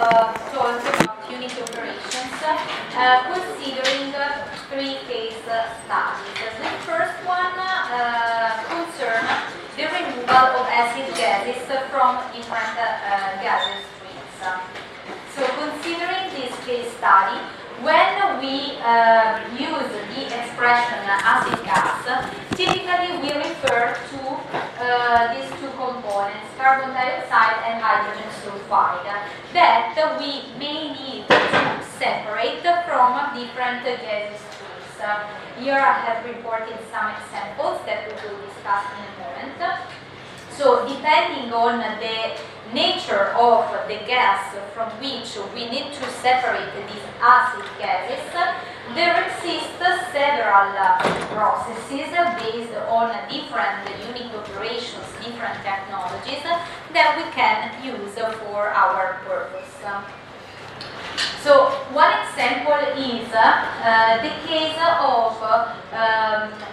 talk about unit operations, considering three case studies. The first one concerns the removal of acid gases from different gaseous streams. So considering this case study, when we use the expression acid gas, typically we refer to these two components, carbon dioxide and hydrogen sulfide, that we may need to separate from different gaseous streams. Here I have reported some examples that we will discuss in a moment. So depending on the nature of the gas from which we need to separate these acid gases, there exist several processes based on different unit operations, different technologies that we can use for our purpose. So one example is the case of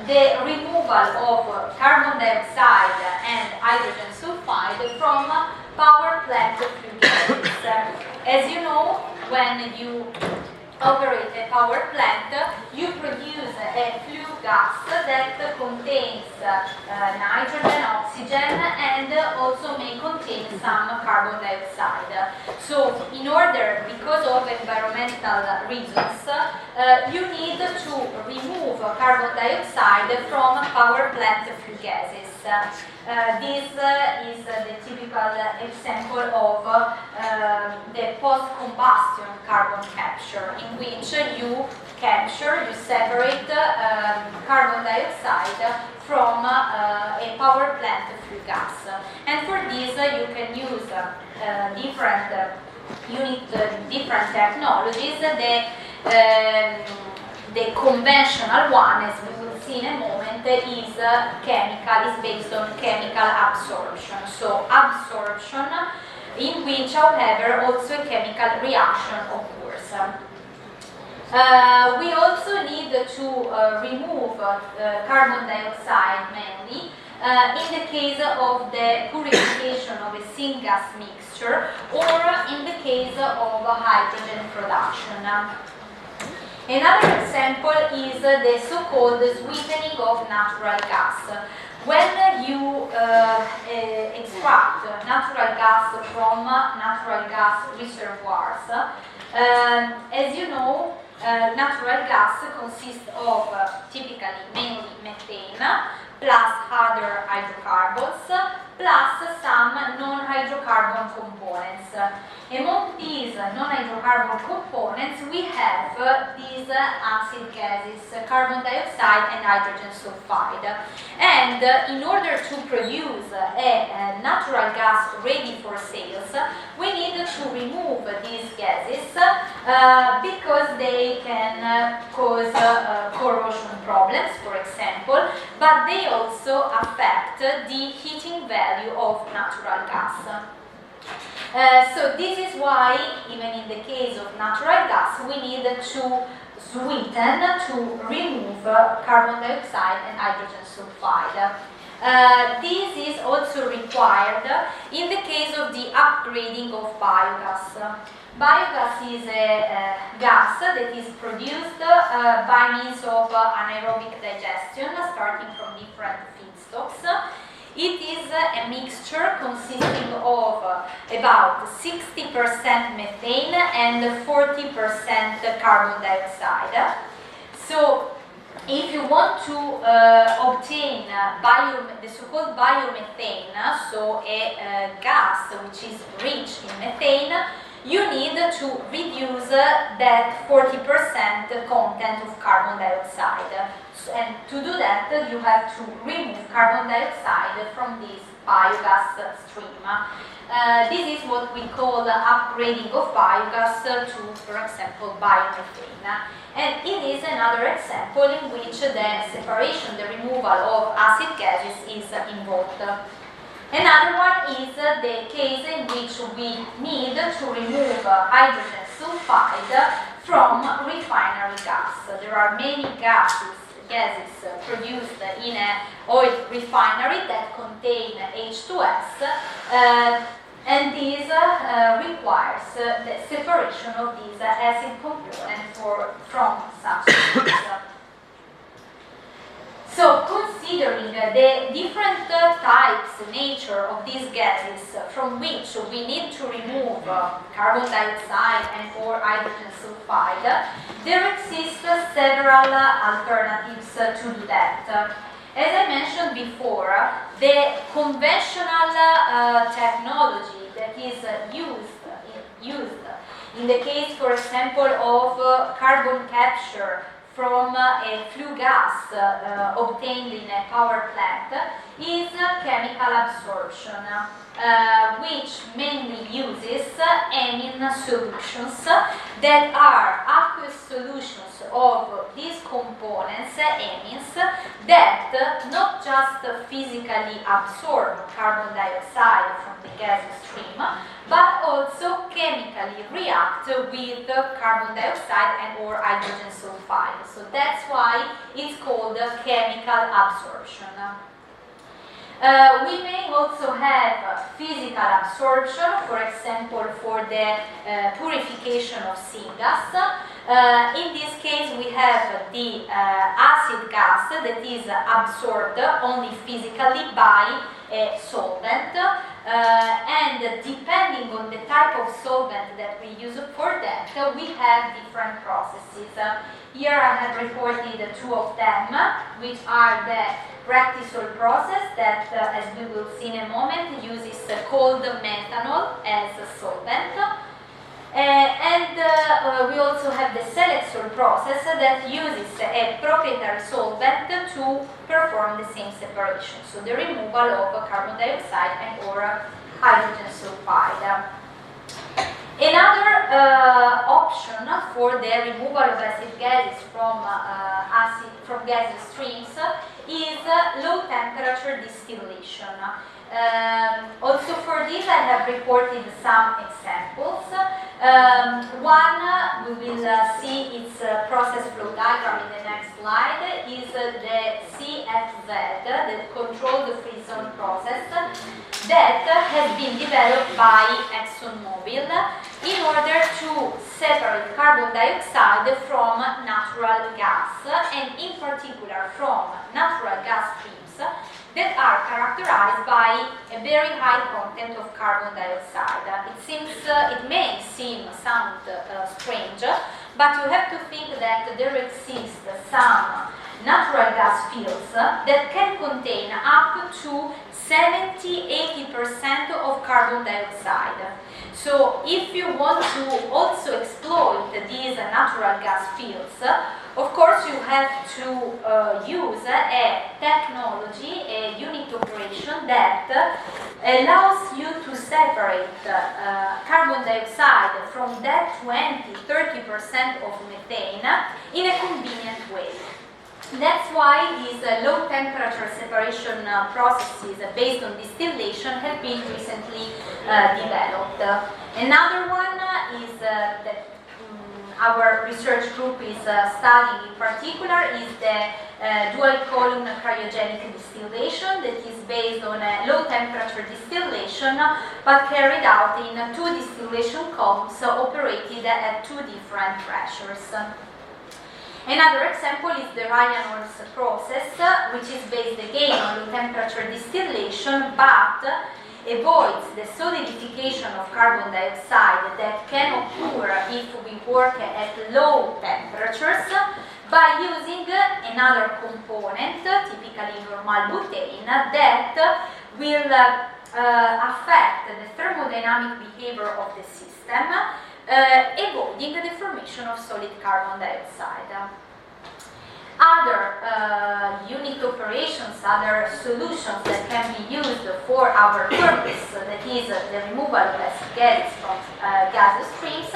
the removal of carbon dioxide and hydrogen sulfide from power plant flue gases. As you know, when you operate a power plant, you produce a flue gas that contains nitrogen, oxygen, and also may contain some carbon dioxide. So in order, because of environmental reasons, you need to remove carbon dioxide from power plant flue gases. This is the typical example of the post-combustion carbon capture, in which you separate carbon dioxide from a power plant flue gas. And for this you can use different technologies. The conventional one, as we will see in a moment, is based on chemical absorption. So absorption, in which, however, also a chemical reaction occurs. We also need to remove carbon dioxide mainly in the case of the purification of a syngas mixture, or in the case of hydrogen production. Another example is the so-called sweetening of natural gas. When you extract natural gas from natural gas reservoirs, as you know, natural gas consists of typically mainly methane, plus other hydrocarbons, plus some non-hydrocarbon components. Among these non-hydrocarbon components, we have these acid gases, carbon dioxide and hydrogen sulfide. And in order to produce a natural gas ready for sales, we need to remove these gases because they can cause corrosion problems, for example, but they also affect the heating value of natural gas. So this is why, even in the case of natural gas, we need to sweeten to remove carbon dioxide and hydrogen sulfide. This is also required in the case of the upgrading of biogas. Biogas is a gas that is produced by means of anaerobic digestion, starting from different feedstocks. It is a mixture consisting of about 60% methane and 40% carbon dioxide. So if you want to obtain the so-called biomethane, so a gas which is rich in methane, you need to reduce that 40% content of carbon dioxide. And to do that, you have to remove carbon dioxide from this biogas stream. This is what we call upgrading of biogas to, for example, biomethane. And it is another example in which the separation, the removal of acid gases is involved. Another one is the case in which we need to remove hydrogen sulfide from refinery gas. There are many gases produced in an oil refinery that contain H2S, and these requires the separation of these acid components from substances. So, considering the different types, nature of these gases from which we need to remove carbon dioxide and or hydrogen sulfide, there exist several alternatives to do that. As I mentioned before, the conventional technology that is used in the case, for example, of carbon capture from a flue gas obtained in a power plant is chemical absorption, which mainly uses amine solutions that are aqueous solutions of these components, amines, that not just physically absorb carbon dioxide from the gas stream, but also chemically react with carbon dioxide and or hydrogen sulfide. So that's why it's called chemical absorption. We may also have physical absorption, for example, for the purification of syngas. In this case, we have the acid gas that is absorbed only physically by a solvent, and depending on the type of solvent that we use for that, we have different processes. Here I have reported two of them, which are the Bractisol process that, as we will see in a moment, uses cold methanol as a solvent. And we also have the Selexol process that uses a proprietary solvent to perform the same separation, so the removal of carbon dioxide and or hydrogen sulfide. Another option for the removal of acid gases from gas streams is low temperature distillation. Also for this I have reported some examples. One, we will see its process flow diagram in the next slide, is the CFZ, the controlled freeze zone process, that has been developed by ExxonMobil in order to separate carbon dioxide from natural gas, and in particular from natural gas streams that are characterized by a very high content of carbon dioxide. It may sound strange, but you have to think that there exist some natural gas fields that can contain up to 70-80% of carbon dioxide. So if you want to also exploit these natural gas fields, of course you have to use a technology, a unit operation that allows you to separate carbon dioxide from that 20-30% of methane in a convenient way. That's why these low temperature separation processes based on distillation have been recently developed. Another one is that our research group is studying in particular is the dual column cryogenic distillation that is based on a low temperature distillation but carried out in two distillation columns operated at two different pressures. Another example is the Ryan-Olds process, which is based again on low temperature distillation but avoids the solidification of carbon dioxide that can occur if we work at low temperatures by using another component, typically normal butane, that will affect the thermodynamic behavior of the system, avoiding the formation of solid carbon dioxide. Other unit operations, other solutions that can be used for our purpose, that is the removal of acid gases from gas streams,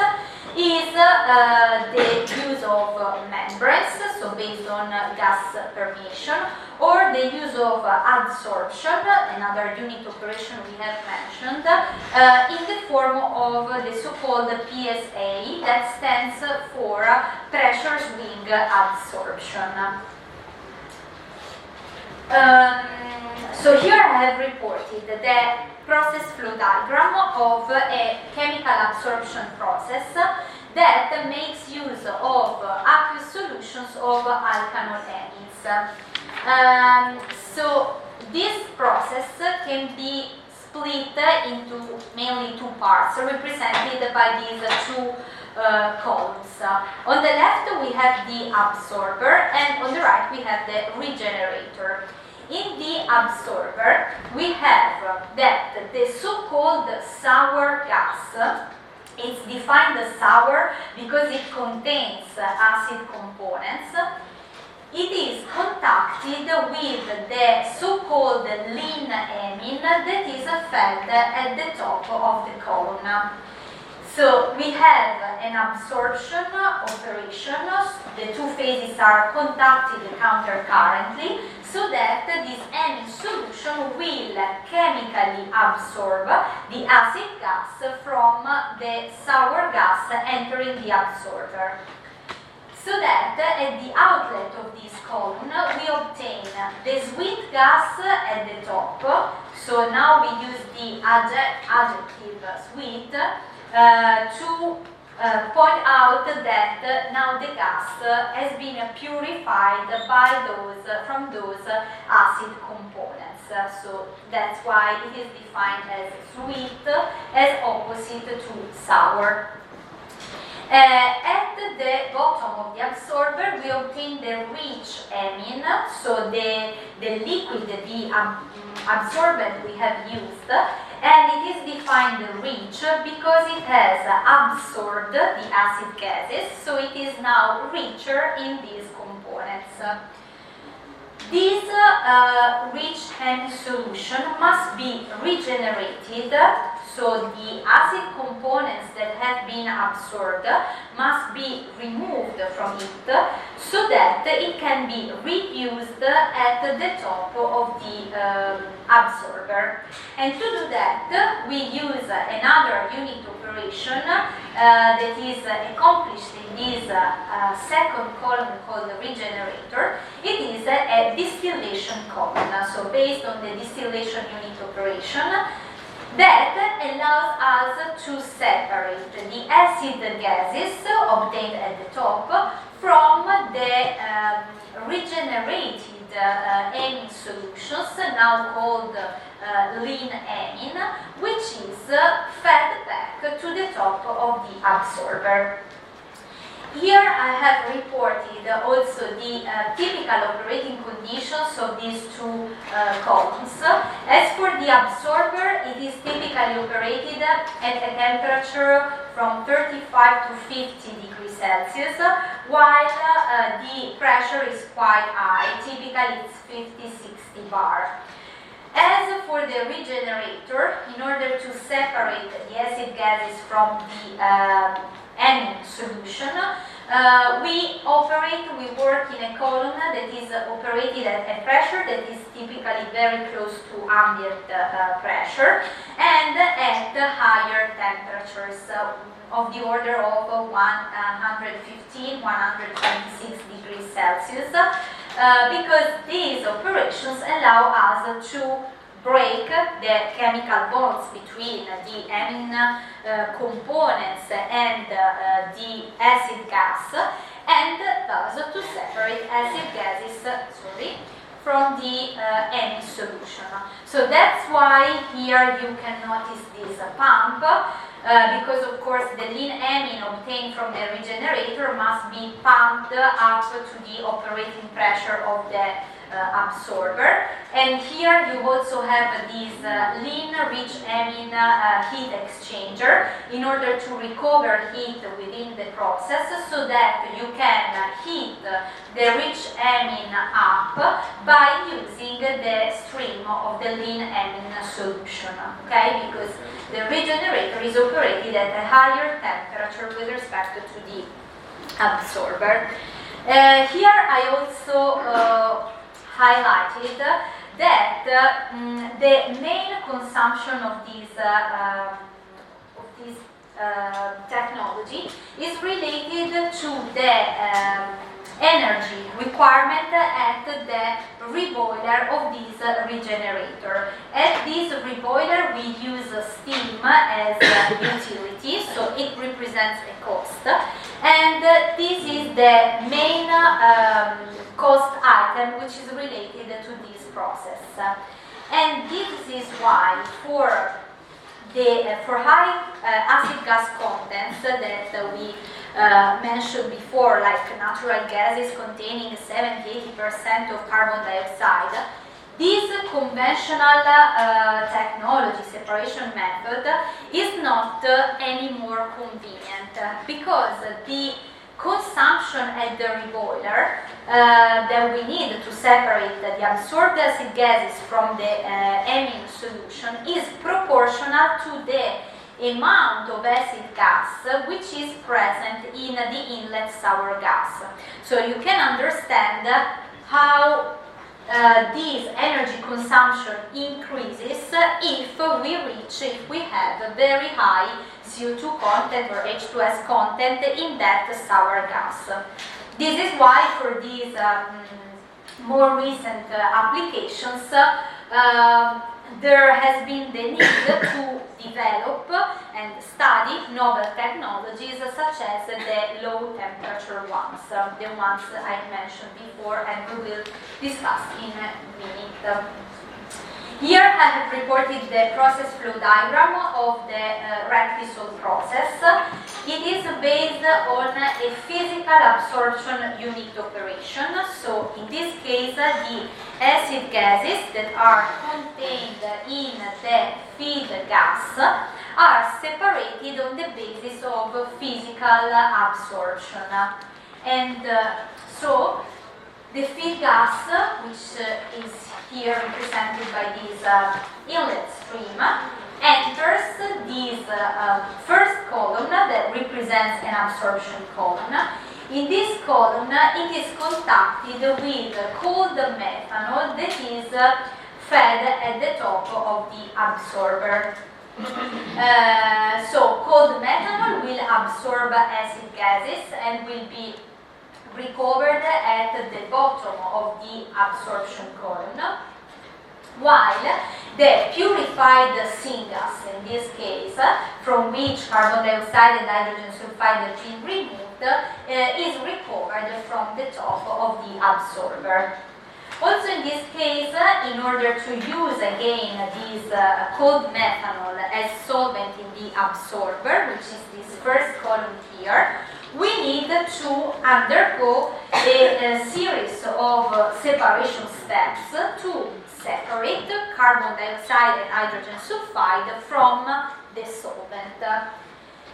is the use of membranes, so based on gas permeation, or the use of adsorption, another unit operation we have mentioned, in the form of the so-called PSA, that stands for pressure swing adsorption. So here I have reported the process flow diagram of a chemical absorption process that makes use of aqueous solutions of alkanol amines. So this process can be split into mainly two parts, represented by these two columns. On the left we have the absorber, and on the right we have the regenerator. In the absorber we have that the so-called sour gas, it's defined as sour because it contains acid components. It is contacted with the so-called lean amine that is fed at the top of the column. So we have an absorption operation. The two phases are contacted countercurrently, so that this amine solution will chemically absorb the acid gas from the sour gas entering the absorber. So that at the outlet of this column we obtain the sweet gas at the top. So now we use the adjective sweet to point out that now the gas has been purified by from those acid components. So that's why it is defined as sweet, as opposite to sour. At the bottom of the absorber we obtain the rich amine, so the liquid, the absorbent we have used, and it is defined rich because it has absorbed the acid gases, so it is now richer in these components. This rich amine solution must be regenerated, so the acid components that have been absorbed must be removed from it so that it can be reused at the top of the absorber. And to do that, we use another unit operation that is accomplished in this second column called the regenerator. It is a distillation column, so based on the distillation unit operation, that allows us to separate the acid gases obtained at the top from the regenerated amine solutions, now called lean amine, which is fed back to the top of the absorber. Here I have reported also the typical operating conditions of these two columns. As for the absorber, it is typically operated at a temperature from 35 to 50 degrees Celsius, while the pressure is quite high, typically it's 50-60 bar. As for the regenerator, in order to separate the acid gases from the amine solution, we work in a column that is operated at a pressure that is typically very close to ambient pressure and at higher temperatures of the order of 115, 126 degrees Celsius, because these operations allow us to break the chemical bonds between the amine components and the acid gas, and thus to separate acid gases from the amine solution. So that's why here you can notice this pump, because of course the lean amine obtained from the regenerator must be pumped up to the operating pressure of the absorber. And here you also have this lean rich amine heat exchanger in order to recover heat within the process, so that you can heat the rich amine up by using the stream of the lean amine solution, okay? Because the regenerator is operated at a higher temperature with respect to the absorber. Here I also highlighted that the main consumption of this technology is related to the energy requirement at the reboiler of this regenerator. At this reboiler we use steam as utility, so it represents a cost, and this is the main cost item which is related to this process. And this is why for high acid gas contents that we mentioned before, like natural gases containing 70-80% of carbon dioxide, this conventional technology, separation method, is not any more convenient because the consumption at the reboiler that we need to separate the absorbed acid gases from the amine solution is proportional to the amount of acid gas which is present in the inlet sour gas. So you can understand how this energy consumption increases if we have a very high CO2 content or H2S content in that sour gas. This is why for these more recent applications there has been the need to develop and study novel technologies such as the low temperature ones, the ones I mentioned before and we will discuss in a minute. Here I have reported the process flow diagram of the Rectisol process. It is based on a physical absorption unit operation. So in this case, the acid gases that are contained in the feed gas are separated on the basis of physical absorption. And so the feed gas, which is here represented by this inlet stream, enters this first column that represents an absorption column. In this column, it is contacted with cold methanol that is fed at the top of the absorber. So cold methanol will absorb acid gases and will be recovered at the bottom of the absorption column, while the purified syngas, in this case, from which carbon dioxide and hydrogen sulfide have been removed, is recovered from the top of the absorber. Also in this case, in order to use again this cold methanol as solvent in the absorber, which is this first column here, we need to undergo a series of separation steps to separate carbon dioxide and hydrogen sulfide from the solvent.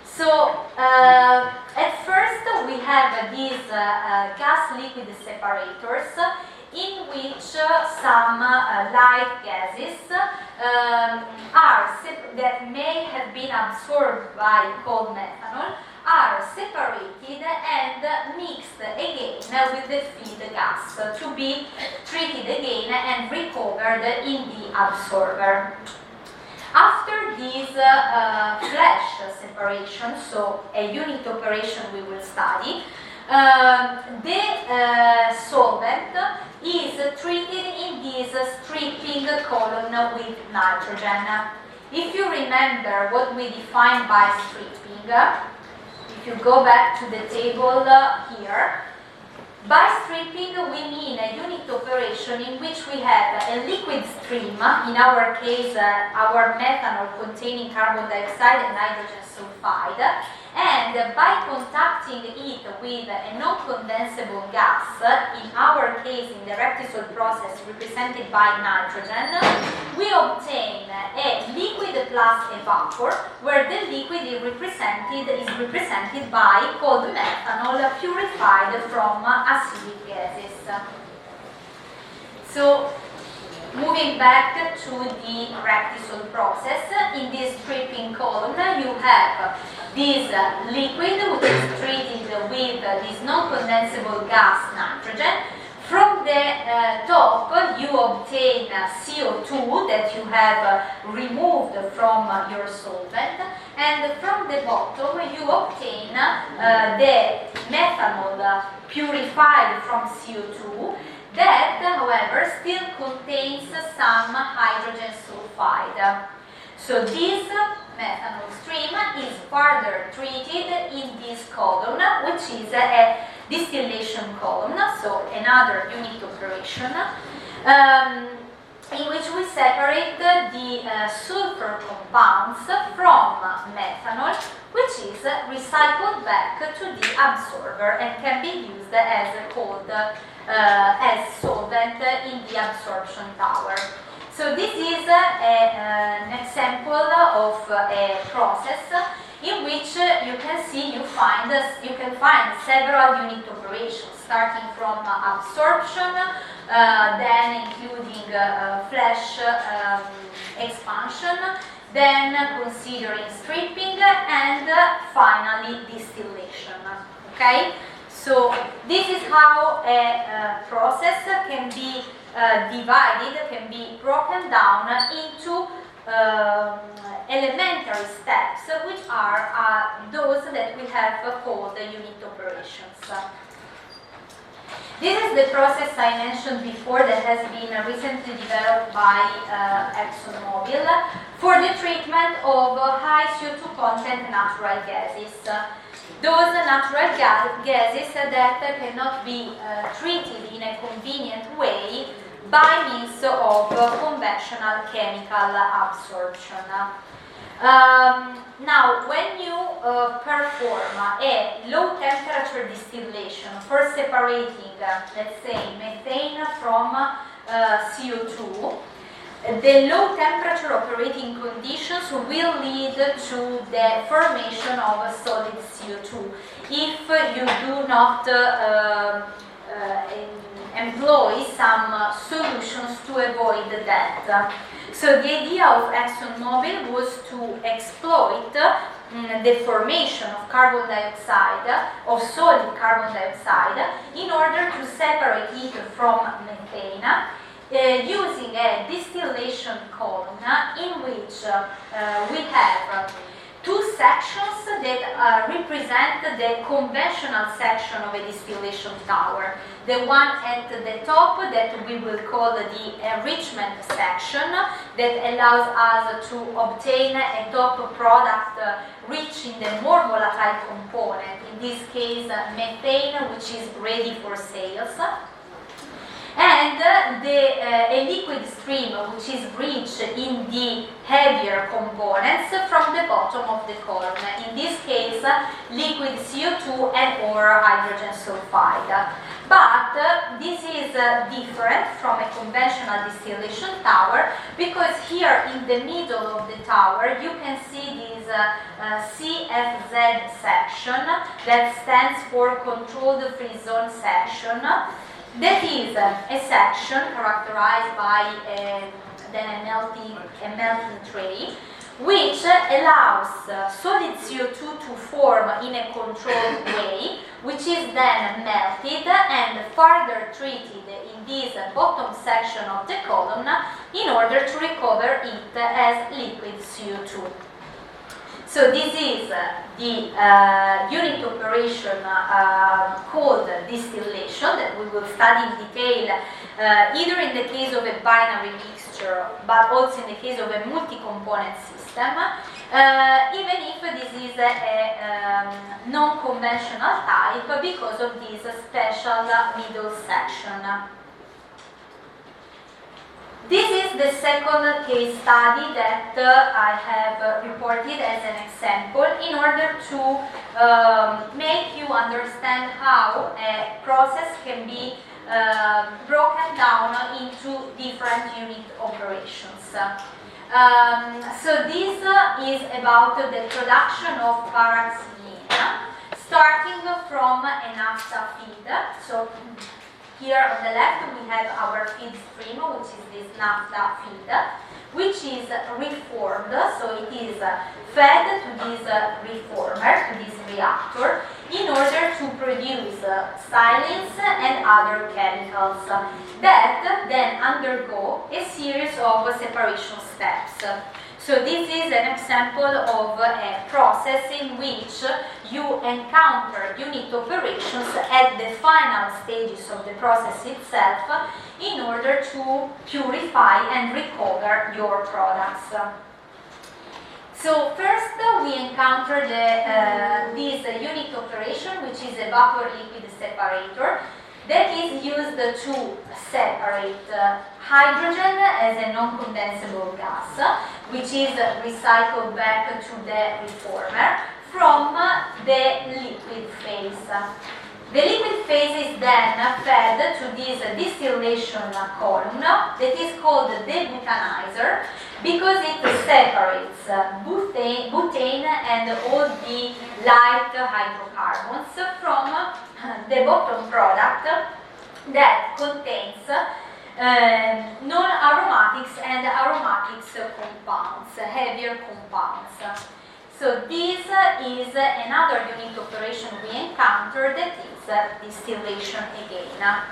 So at first we have these gas liquid separators in which some light gases that may have been absorbed by cold methanol are separated and mixed again with the feed gas to be treated again and recovered in the absorber. After this flash separation, so a unit operation we will study, the solvent is treated in this stripping column with nitrogen. If you remember what we defined by stripping, if you go back to the table here, by stripping we mean a unit operation in which we have a liquid stream, in our case our methanol containing carbon dioxide and hydrogen sulfide, and by contacting it with a non-condensable gas, in our case in the Rectisol process represented by nitrogen, we obtain a liquid plus a vapor, where the liquid is represented by cold methanol purified from acidic gases. So, moving back to the Rectisol process, in this stripping column you have this liquid which is treated with this non-condensable gas nitrogen, From the top, you obtain CO2 that you have removed from your solvent, and from the bottom, you obtain the methanol purified from CO2 that, however, still contains some hydrogen sulfide. So this methanol stream is further treated in this column, which is a distillation column, so another unit operation, in which we separate the sulfur compounds from methanol, which is recycled back to the absorber and can be used as solvent in the absorption tower. So this is an example of a process in which you can find several unit operations, starting from absorption, then including flash expansion, then considering stripping, and finally distillation. Okay, so this is how a process can be can be broken down into elementary steps, which are those that we have called unit operations. This is the process I mentioned before that has been recently developed by ExxonMobil for the treatment of high CO2 content natural gases. Those natural gases that cannot be treated in a convenient way by means of conventional chemical absorption. Now, when you perform a low temperature distillation for separating, let's say, methane from CO2, the low temperature operating conditions will lead to the formation of solid CO2 if you do not employ some solutions to avoid that. So the idea of ExxonMobil was to exploit the formation of carbon dioxide, of solid carbon dioxide, in order to separate it from methane, using a distillation column in which we have two sections that represent the conventional section of a distillation tower. The one at the top that we will call the enrichment section, that allows us to obtain a top product rich in the more volatile component, in this case methane, which is ready for sales. And a liquid stream which is rich in the heavier components from the bottom of the column, in this case liquid CO2 and or hydrogen sulfide. But this is different from a conventional distillation tower, because here in the middle of the tower you can see this CFZ section that stands for controlled free zone section. That is a section characterized by then a melting tray, which allows solid CO2 to form in a controlled way, which is then melted and further treated in this bottom section of the column in order to recover it as liquid CO2. So this is the unit operation called distillation that we will study in detail either in the case of a binary mixture but also in the case of a multi-component system, even if this is a non-conventional type because of this special middle section. This is the second case study that I have reported as an example in order to make you understand how a process can be broken down into different unit operations. So this is about the production of paraxylene, starting from a naphtha feed. So here on the left we have our feed stream, which is this naphtha feed, which is reformed, so it is fed to this reformer, to this reactor in order to produce silanes and other chemicals that then undergo a series of separation steps. So this is an example of a process in which you encounter unit operations at the final stages of the process itself in order to purify and recover your products. So first we encounter this unit operation, which is a vapor-liquid separator that is used to separate hydrogen as a non-condensable gas, which is recycled back to the reformer, from the liquid phase. The liquid phase is then fed to this distillation column that is called the butanizer because it separates butane and all the light hydrocarbons from the bottom product that contains non-aromatics and aromatics compounds, heavier compounds. So this is another unit operation we encounter, that is distillation again.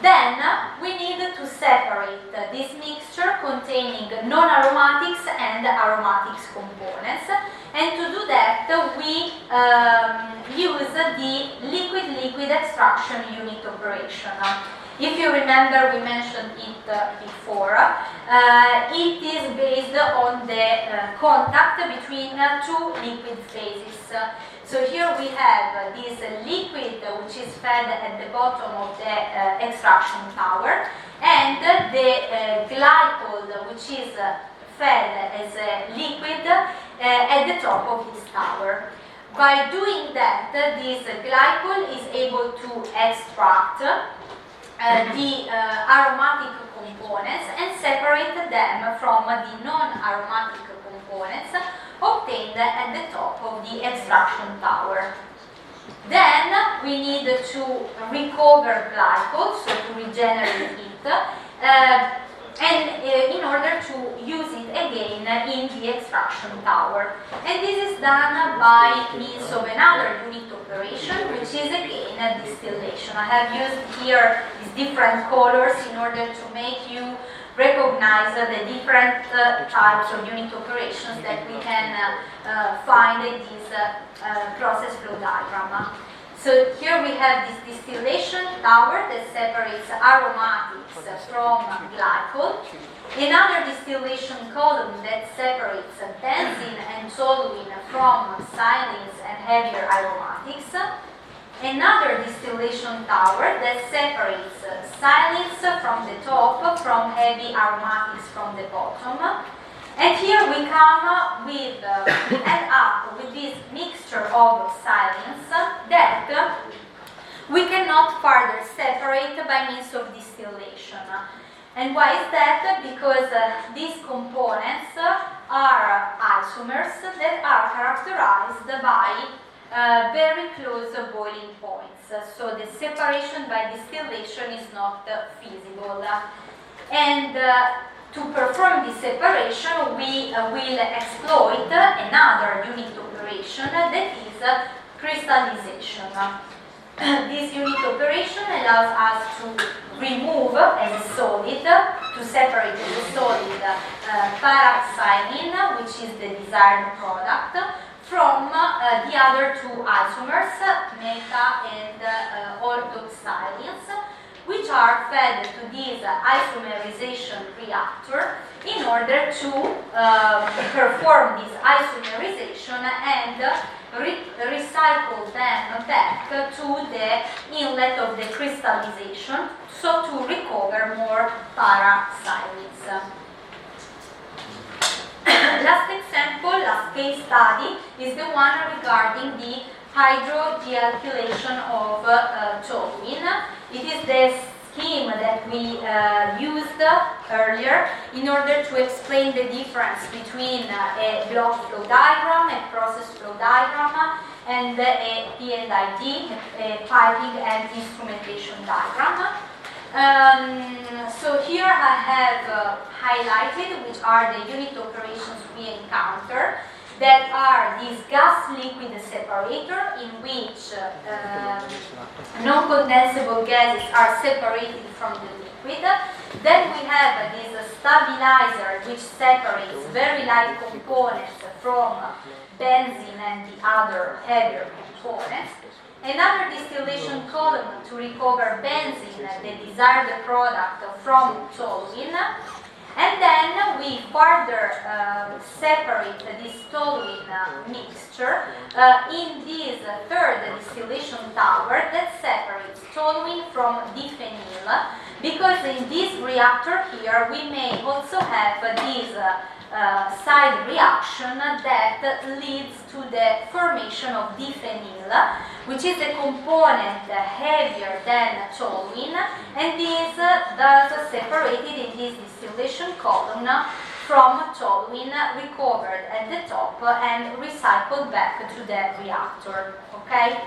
Then we need to separate this mixture containing non-aromatics and aromatics components, and to do that we use the liquid-liquid extraction unit operation. If you remember, we mentioned it before. It is based on the contact between two liquid phases. So here we have this liquid which is fed at the bottom of the extraction tower, and the glycol which is fed as a liquid at the top of this tower. By doing that, this glycol is able to extract the aromatic components and separate them from the non-aromatic components obtained at the top of the extraction tower. Then we need to recover glycol, so to regenerate it, and in order to use it again in the extraction tower. And this is done by means of another unit operation, which is again distillation. I have used here these different colors in order to make you recognize the different types of unit operations that we can find in this process flow diagram. So here we have this distillation tower that separates aromatics from glycol, another distillation column that separates benzene and toluene from silanes and heavier aromatics, another distillation tower that separates silanes from the top from heavy aromatics from the bottom. And here we come with, we end up with this mixture of silanes that we cannot further separate by means of distillation. And why is that? Because these components are isomers that are characterized by very close boiling points. So the separation by distillation is not feasible. And to perform this separation, we will exploit another unit operation, that is crystallization. This unit operation allows us to remove as a solid, to separate as a solid paraxylene, which is the desired product, from the other two isomers, meta and orthoxylenes, which are fed to this isomerization reactor in order to perform this isomerization and recycle them back to the inlet of the crystallization, so to recover more paraxylenes. Last example, last case study, is the one regarding the hydrodealkylation of toluene. It is the scheme that we used earlier in order to explain the difference between a block flow diagram, a process flow diagram, and a PID, a piping and instrumentation diagram. So here I have highlighted which are the unit operations we encounter. that are this gas-liquid separator in which non-condensable gases are separated from the liquid. Then we have this stabilizer which separates very light components from benzene and the other heavier components. Another distillation column to recover benzene, the desired product, from toluene. And then we further separate this toluene mixture in this third distillation tower that separates toluene from diphenyl, because in this reactor here we may also have this side reaction that leads to the formation of diphenyl, which is a component heavier than toluene, and is thus separated in this distillation column from toluene, recovered at the top and recycled back to the reactor. Okay?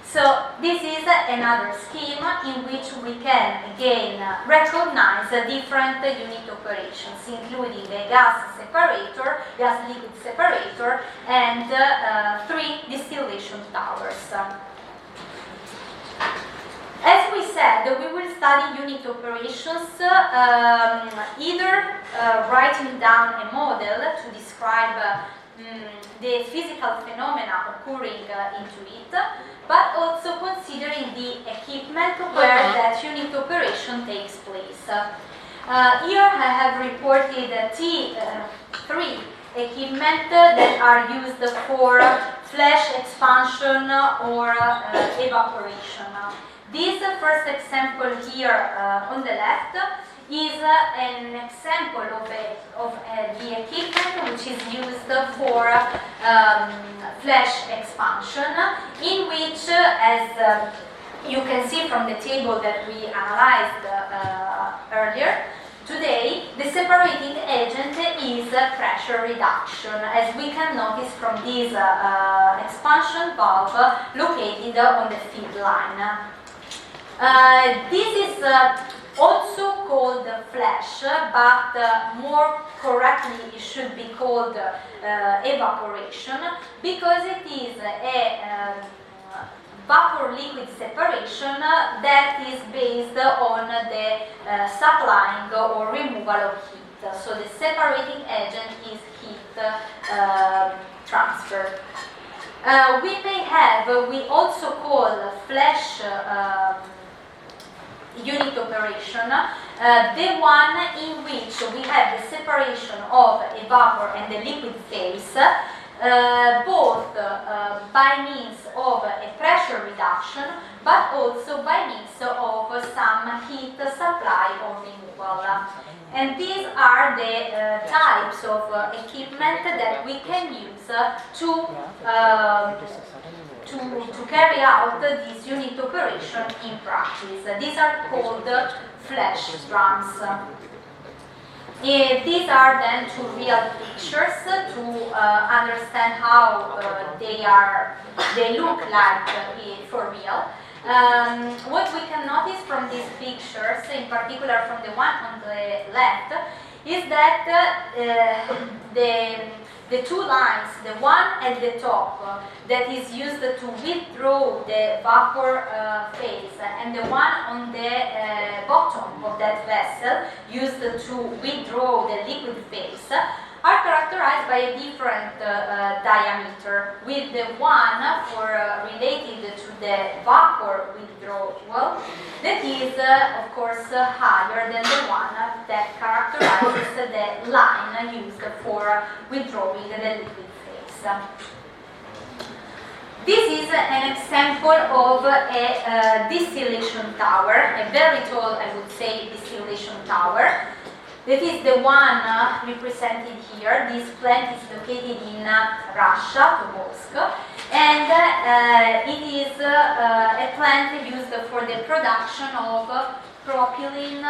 So this is another scheme in which we can again recognize different unit operations, including a gas separator, gas-liquid separator, and 3 distillation towers. As we said, we will study unit operations either writing down a model to describe the physical phenomena occurring into it, but also considering the equipment where that unit operation takes place. Here I have reported 3 equipment that are used for flash expansion or evaporation. This first example here on the left is an example of the equipment which is used for flash expansion, in which, as you can see from the table that we analyzed earlier, today the separating agent is pressure reduction, as we can notice from this expansion valve located on the feed line. This is also called flash, but more correctly it should be called evaporation, because it is a vapor-liquid separation that is based on the supplying or removal of heat. So the separating agent is heat transfer. We also call flash unit operation the one in which we have the separation of a vapor and the liquid phase, both by means of a pressure reduction, but also by means of some heat supply or removal. And these are the types of equipment that we can use to carry out this unit operation in practice. These are called flash drums. These are then 2 real pictures to understand how they look like for real. What we can notice from these pictures, in particular from the one on the left, is that the 2 lines, the one at the top that is used to withdraw the vapor phase, and the one on the bottom of that vessel used to withdraw the liquid phase, are characterized by a different diameter, with the one related to the vapor withdrawal that is of course higher than the one that characterizes the line used for withdrawing the liquid phase. This is an example of a distillation tower, a very tall, I would say, distillation tower. That is the one represented here. This plant is located in Russia, Tobolsk, and it is a plant used for the production of propylene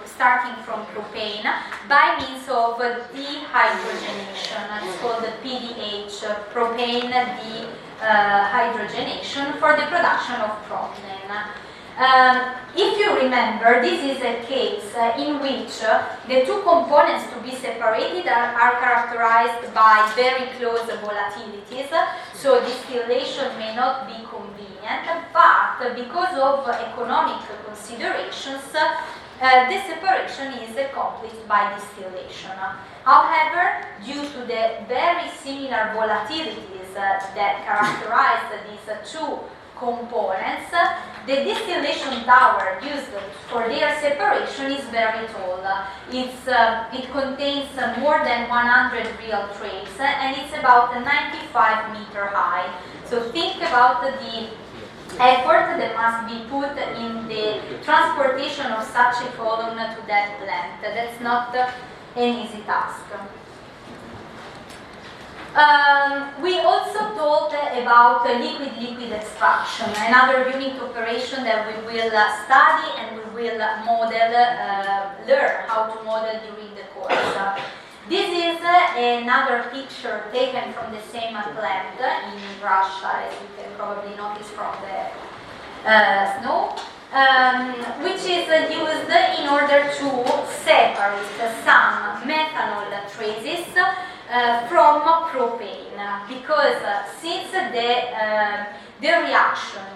starting from propane by means of dehydrogenation. It's called PDH, propane dehydrogenation, for the production of propylene. If you remember, this is a case in which the two components to be separated are characterized by very close volatilities, so distillation may not be convenient, but because of economic considerations, the separation is accomplished by distillation. However, due to the very similar volatilities that characterize these two components, the distillation tower used for their separation is very tall. It contains more than 100 real trays and it's about 95 meter high. So think about the effort that must be put in the transportation of such a column to that plant. That's not an easy task. We also talked about liquid-liquid extraction, another unit operation that we will study and we will learn how to model during the course. This is another picture taken from the same plant in Russia, as you can probably notice from the snow, which is used in order to separate some methanol traces from propane, because since the reaction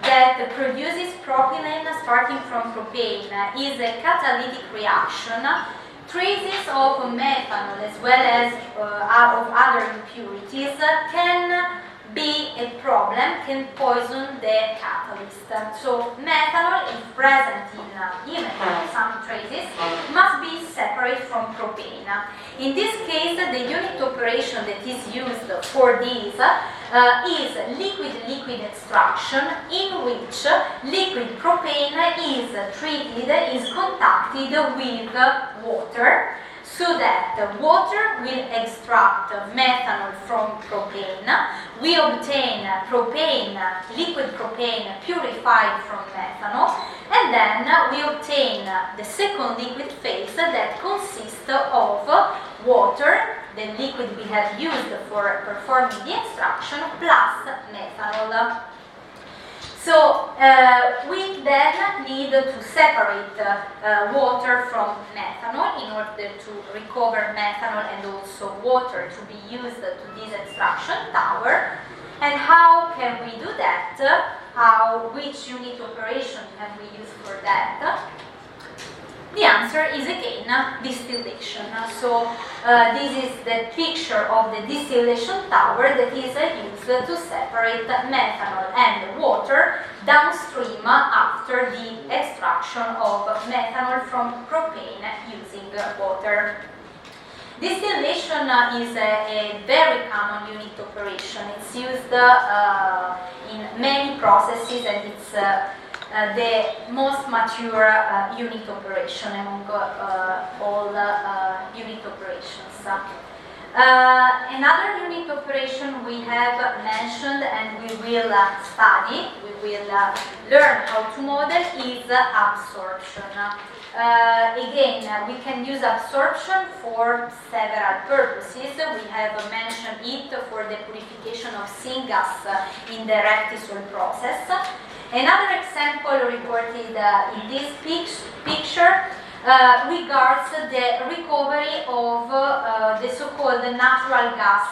that produces propylene starting from propane is a catalytic reaction, traces of methanol as well as of other impurities can be a problem, can poison the catalyst. So methanol, if present in even some traces, must be separate from propane. In this case, the unit operation that is used for this is liquid-liquid extraction, in which liquid propane is treated, is contacted with water, so that the water will extract methanol from propane. We obtain propane, liquid propane purified from methanol, and then we obtain the second liquid phase that consists of water, the liquid we have used for performing the extraction, plus methanol. So we then need to separate water from methanol in order to recover methanol and also water to be used to this extraction tower. And how can we do that? Which unit operation can we use for that? The answer is again distillation. So this is the picture of the distillation tower that is used to separate methanol and water downstream after the extraction of methanol from propane using water. Distillation is a very common unit operation. It's used in many processes and it's the most mature unit operation among all unit operations. Another unit operation we have mentioned and we will study, we will learn how to model is absorption. Again, we can use absorption for several purposes. We have mentioned it for the purification of syngas in the rectisol process. Another example reported in this picture regards the recovery of the so-called natural gas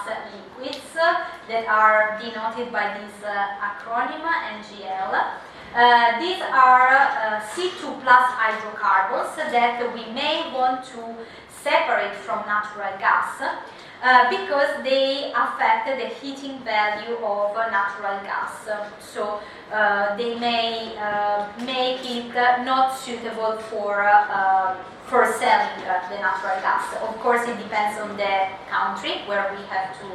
liquids that are denoted by this acronym NGL. These are C2+ hydrocarbons that we may want to separate from natural gas because they affect the heating value of natural gas. So they may make it not suitable for selling the natural gas. Of course, it depends on the country where we have to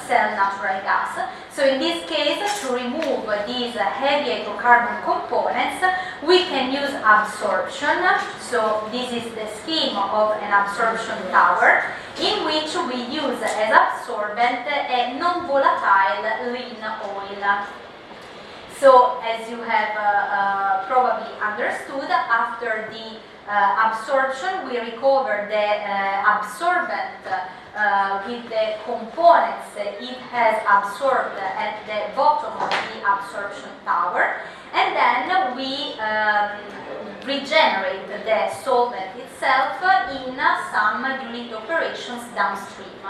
sell natural gas. So in this case, to remove these heavy hydrocarbon components, we can use absorption. So this is the scheme of an absorption tower, in which we use as absorbent a non-volatile lean oil. So as you have probably understood, after the absorption, we recover the absorbent with the components it has absorbed at the bottom of the absorption tower, and then we regenerate the solvent itself in some unit operations downstream,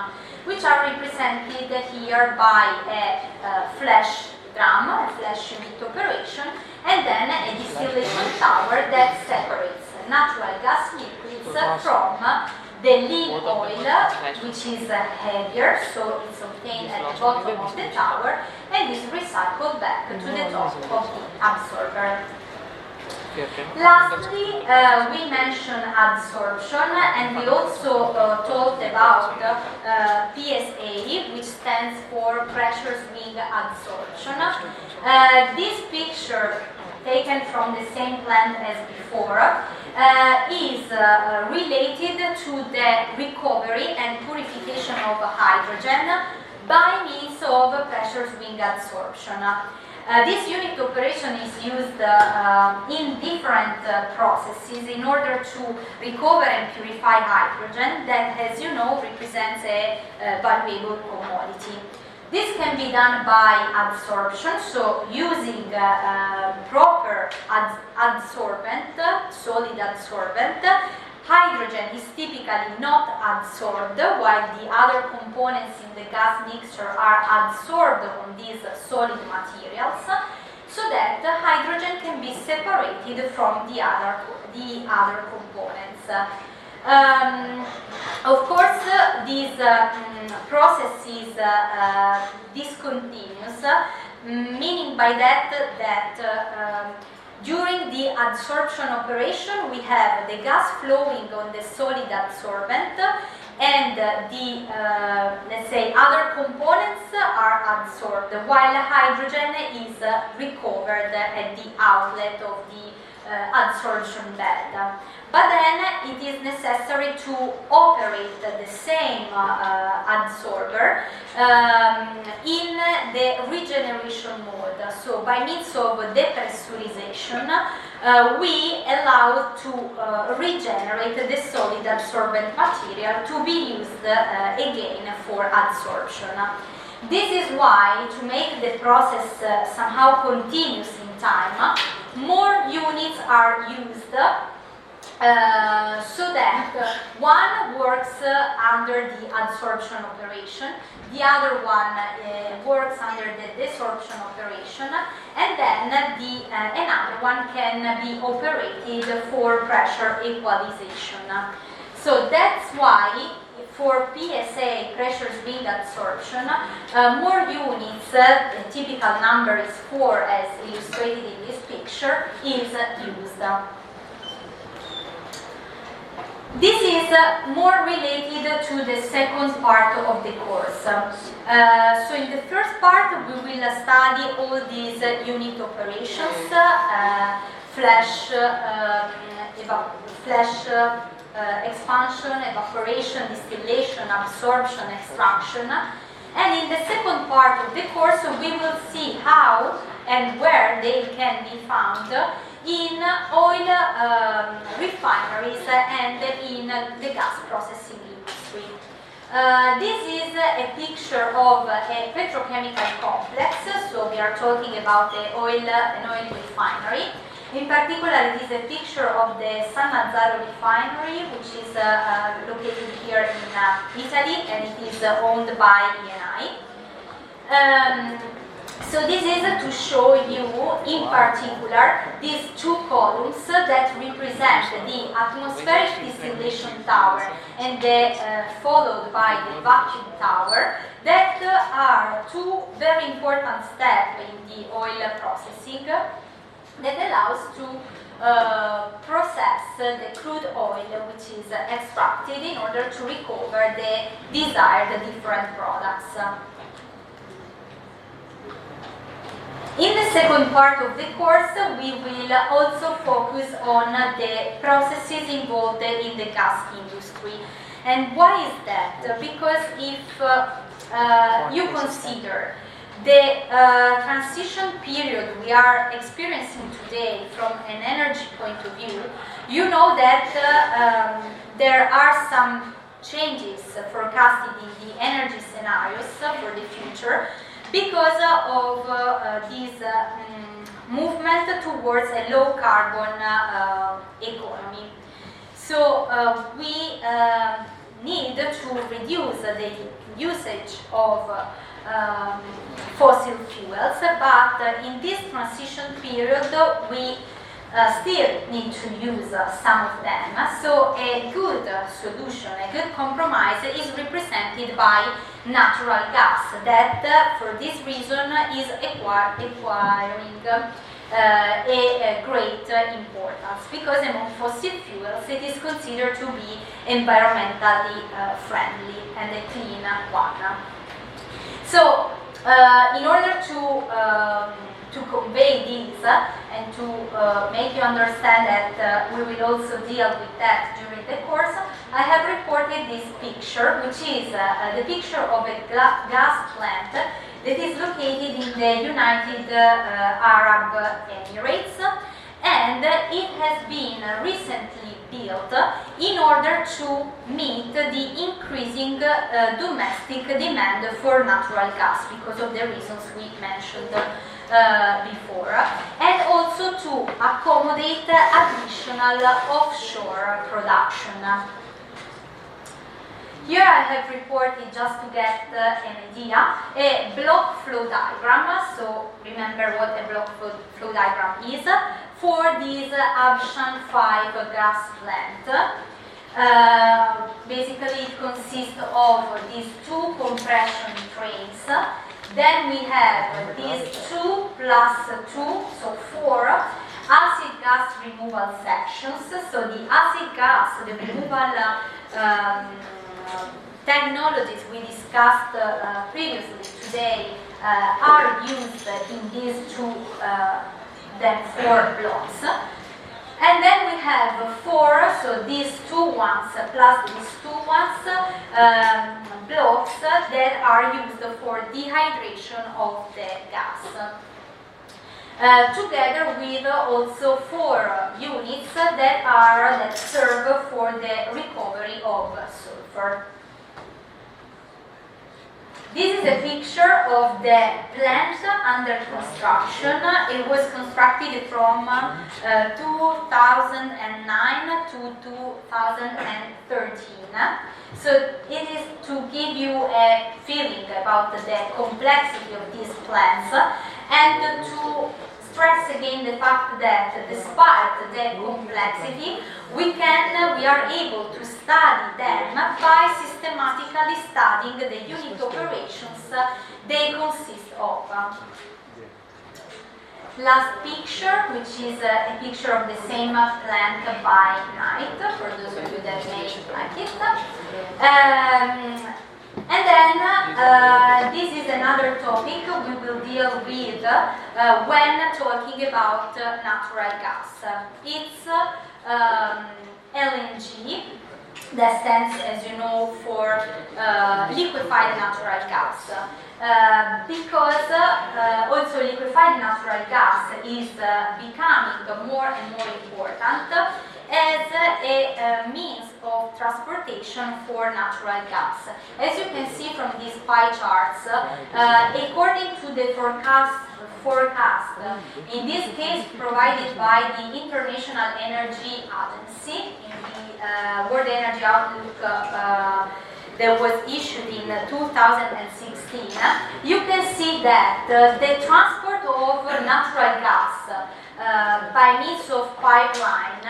which are represented here by a flash drum, a flash unit operation, and then a distillation tower that separates natural gas liquids from the lean oil, which is heavier, so it's obtained at the bottom of the tower and is recycled back to the top of the absorber. Lastly, we mentioned adsorption, and we also talked about PSA, which stands for pressure swing adsorption. This picture, taken from the same plant as before, is related to the recovery and purification of hydrogen by means of pressure swing adsorption. This unit operation is used in different processes in order to recover and purify hydrogen that, as you know, represents a valuable commodity. This can be done by adsorption, so using proper adsorbent, solid adsorbent. Hydrogen is typically not adsorbed, while the other components in the gas mixture are adsorbed on these solid materials, so that hydrogen can be separated from the other components. Of course, this process is discontinuous, meaning by that during the adsorption operation, we have the gas flowing on the solid adsorbent, and the, let's say, other components are adsorbed, while hydrogen is recovered at the outlet of the adsorption bed. But then it is necessary to operate the same adsorber in the regeneration mode. So by means of depressurization, we allow to regenerate the solid adsorbent material to be used again for adsorption. This is why, to make the process somehow continuous in time, more units are used so that one works under the adsorption operation, the other one works under the desorption operation, and then another one can be operated for pressure equalization. So that's why for PSA, pressure swing adsorption, more units, the typical number is 4 as illustrated in this picture, is used. This is more related to the second part of the course. So in the first part we will study all these unit operations, flash expansion, evaporation, distillation, absorption, extraction. And in the second part of the course we will see how and where they can be found in oil refineries and in the gas processing industry. This is a picture of a petrochemical complex, so we are talking about an oil refinery. In particular, it is a picture of the Sannazzaro refinery, which is located here in Italy, and it is owned by Eni. So this is to show you, in particular, these two columns that represent the atmospheric distillation tower and followed by the vacuum tower, that are two very important steps in the oil processing that allows to process the crude oil which is extracted in order to recover the desired different products. In the second part of the course, we will also focus on the processes involved in the gas industry. And why is that? Because if you consider the transition period we are experiencing today from an energy point of view, you know that there are some changes forecasted in the energy scenarios for the future because of this movement towards a low carbon economy. So we need to reduce the usage of fossil fuels, but in this transition period we still need to use some of them. So a good solution, a good compromise is represented by natural gas that for this reason is acquiring a great importance, because among fossil fuels it is considered to be environmentally friendly and a clean one. So in order to convey this and to make you understand that we will also deal with that during the course, I have reported this picture, which is the picture of a gas plant that is located in the United Arab Emirates, and it has been recently built in order to meet the increasing domestic demand for natural gas because of the reasons we mentioned before, and also to accommodate additional offshore production. Here I have reported, just to get an idea, a block flow diagram. So remember what a block flow diagram is for this Abshan 5 gas plant. Basically it consists of these two compression trains. Then we have these 2 plus 2, so 4 acid gas removal sections. So the acid gas, the removal technologies we discussed previously today are used in these 2 then 4 blocks. And then we have 4, so these 2 ones plus these 2 ones, blocks that are used for dehydration of the gas. Together with also 4 units that serve for the recovery of sulfur. This is a picture of the plant under construction. It was constructed from 2009 to 2013. So it is to give you a feeling about the complexity of these plants and to stress again the fact that despite the complexity, we are able to study them by systematically studying the unit operations they consist of. Last picture, which is a picture of the same plant by night, for those of you that may like it. And then this is another topic we will deal with when talking about natural gas. It's LNG, that stands, as you know, for liquefied natural gas. Because also liquefied natural gas is becoming more and more important as a means of transportation for natural gas. As you can see from these pie charts, according to the forecast, in this case provided by the International Energy Agency in the World Energy Outlook that was issued in 2016, you can see that the transport of natural gas by means of pipeline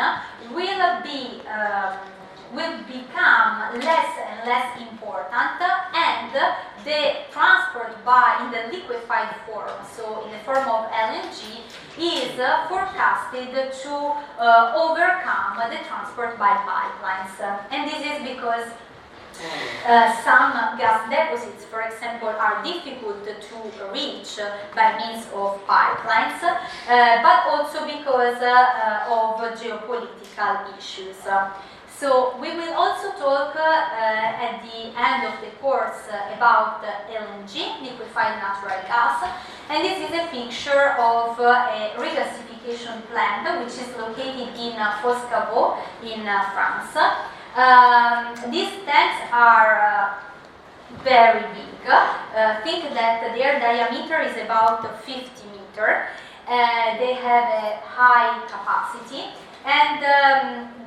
will become less and less important, and the transport in the liquefied form, so in the form of LNG, is forecasted to overcome the transport by pipelines. And this is because some gas deposits, for example, are difficult to reach by means of pipelines, but also because of geopolitical issues. So we will also talk at the end of the course about LNG, liquefied natural gas, and this is a picture of a regasification plant which is located in Foscavaux in France. These tanks are very big. Think that their diameter is about 50 meters. They have a high capacity, and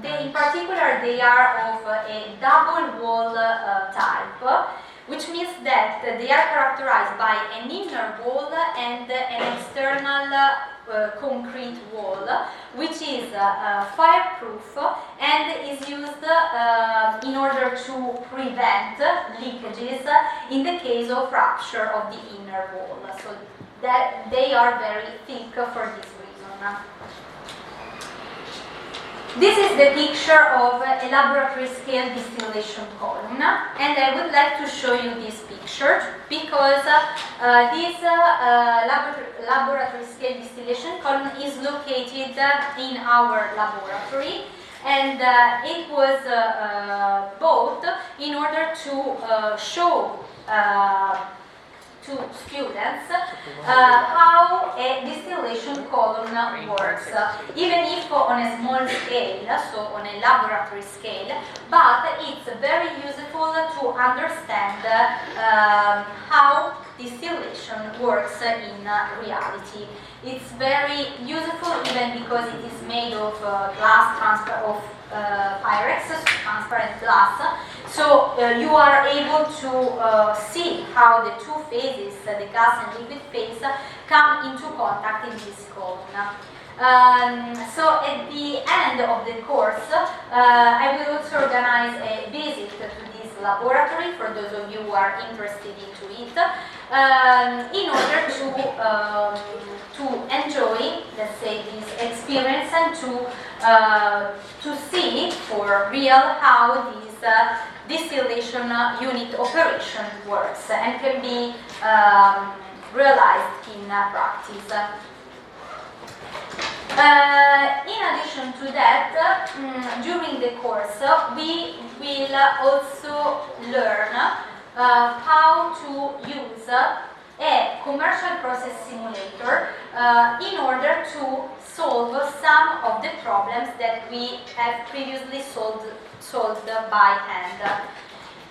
in particular they are of a double wall type, which means that they are characterized by an inner wall and an external concrete wall, which is fireproof and is used in order to prevent leakages in the case of rupture of the inner wall. So that they are very thick for this reason. This is the picture of a laboratory scale distillation column, and I would like to show you this picture because this laboratory scale distillation column is located in our laboratory, and it was bought in order to show to students how a distillation column works, even if on a small scale, so on a laboratory scale, but it's very useful to understand how distillation works in reality. It's very useful even because it is made of Pyrex, transparent glass, so you are able to see how the two phases, the gas and liquid phase, come into contact in this column. So at the end of the course, I will also organize a visit to this laboratory for those of you who are interested into it, in order to enjoy, let's say, this experience and to see for real how this distillation unit operation works and can be realized in practice. In addition to that, during the course, we will also learn how to use a commercial process simulator in order to solve some of the problems that we have previously solved by hand.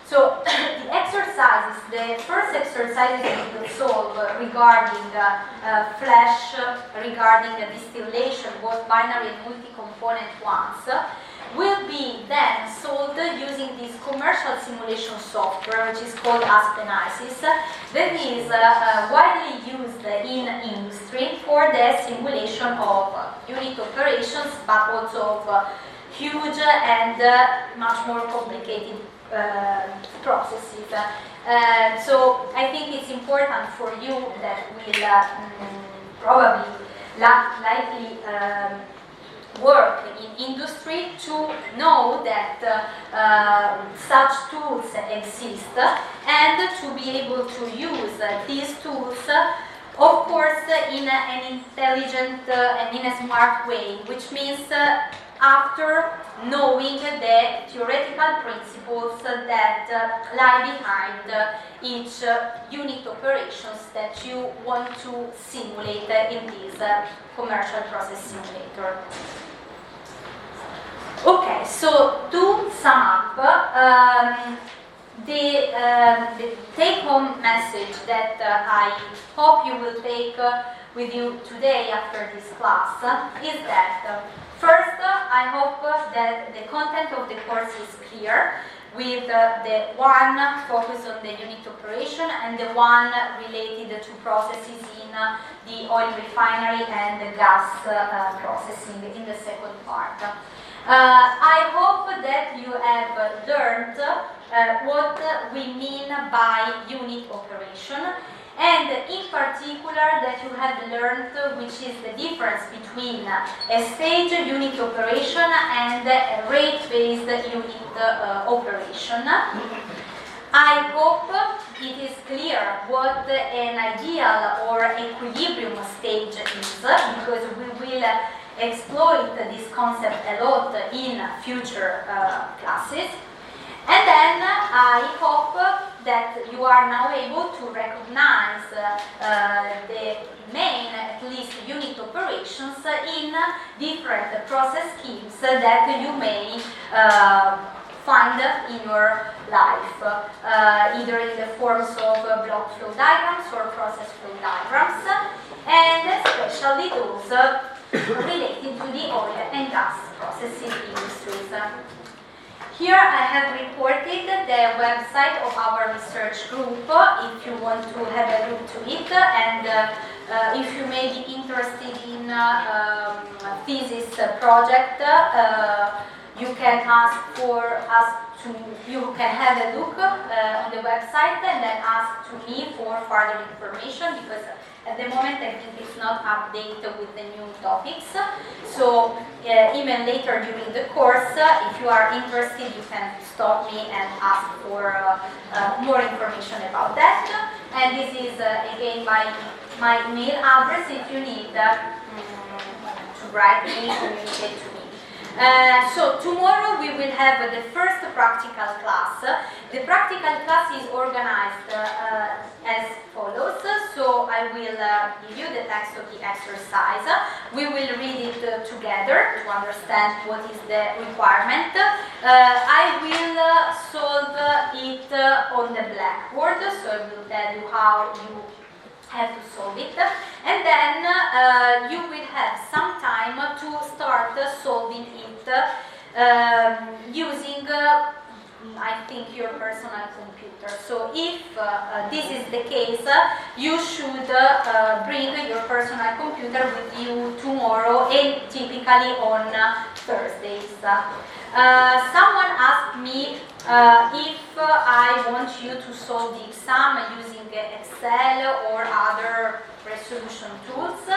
So the exercises, the first exercises we will solve regarding flash, regarding distillation, both binary and multi-component ones, will be then solved using this commercial simulation software, which is called Aspen-ISIS, that is widely used in industry for the simulation of unit operations, but also of huge and much more complicated processes. So I think it's important for you that will probably likely work in industry to know that such tools exist and to be able to use these tools, of course, in an intelligent and in a smart way, which means after knowing the theoretical principles that lie behind each unit operations that you want to simulate in this commercial process simulator. Okay, so to sum up, the take-home message that I hope you will take with you today after this class is that first, I hope that the content of the course is clear, with the one focused on the unit operation and the one related to processes in the oil refinery and the gas processing in the second part. I hope that you have learned what we mean by unit operation, and in particular that you have learned which is the difference between a stage unit operation and a rate-based unit operation. I hope it is clear what an ideal or equilibrium stage is, because we will exploit this concept a lot in future classes. And then I hope that you are now able to recognize the main, at least unit operations in different process schemes that you may find in your life, either in the forms of block flow diagrams or process flow diagrams, and especially those related to the oil and gas processing industries. Here I have reported the website of our research group if you want to have a look to it, and if you may be interested in thesis project, you can ask for us to, you can have a look on the website and then ask to me for further information, because at the moment I think it's not updated with the new topics. So even later during the course, if you are interested, you can stop me and ask for more information about that. And this is again my email address if you need to write me, communicate to me. So tomorrow we will have the first practical class. The practical class is organized as follows. So I will give you the text of the exercise. We will read it together to understand what is the requirement. I will solve it on the blackboard, so I will tell you how you have to solve it, and then you will have some time to start solving it using I think your personal computer. So if this is the case, you should bring your personal computer with you tomorrow, and typically on Thursdays. Someone asked me if I want you to solve the exam using Excel or other resolution tools.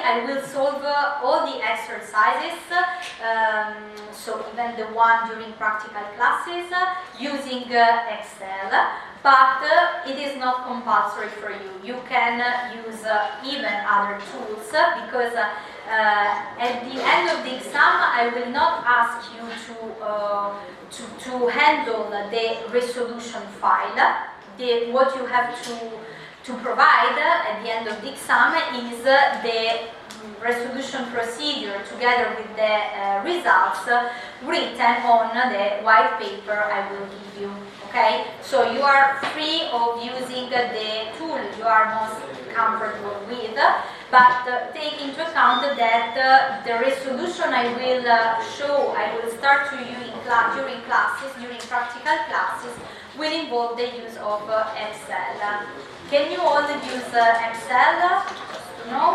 I will solve all the exercises, so even the one during practical classes, using Excel, but it is not compulsory for you. You can use even other tools, because at the end of the exam I will not ask you to handle the resolution file. What you have to provide at the end of the exam is the resolution procedure together with the results written on the white paper I will give you. Okay, so you are free of using the tool you are most comfortable with, but take into account that the resolution I will start to you during practical classes, will involve the use of Excel. Can you all use Excel? No?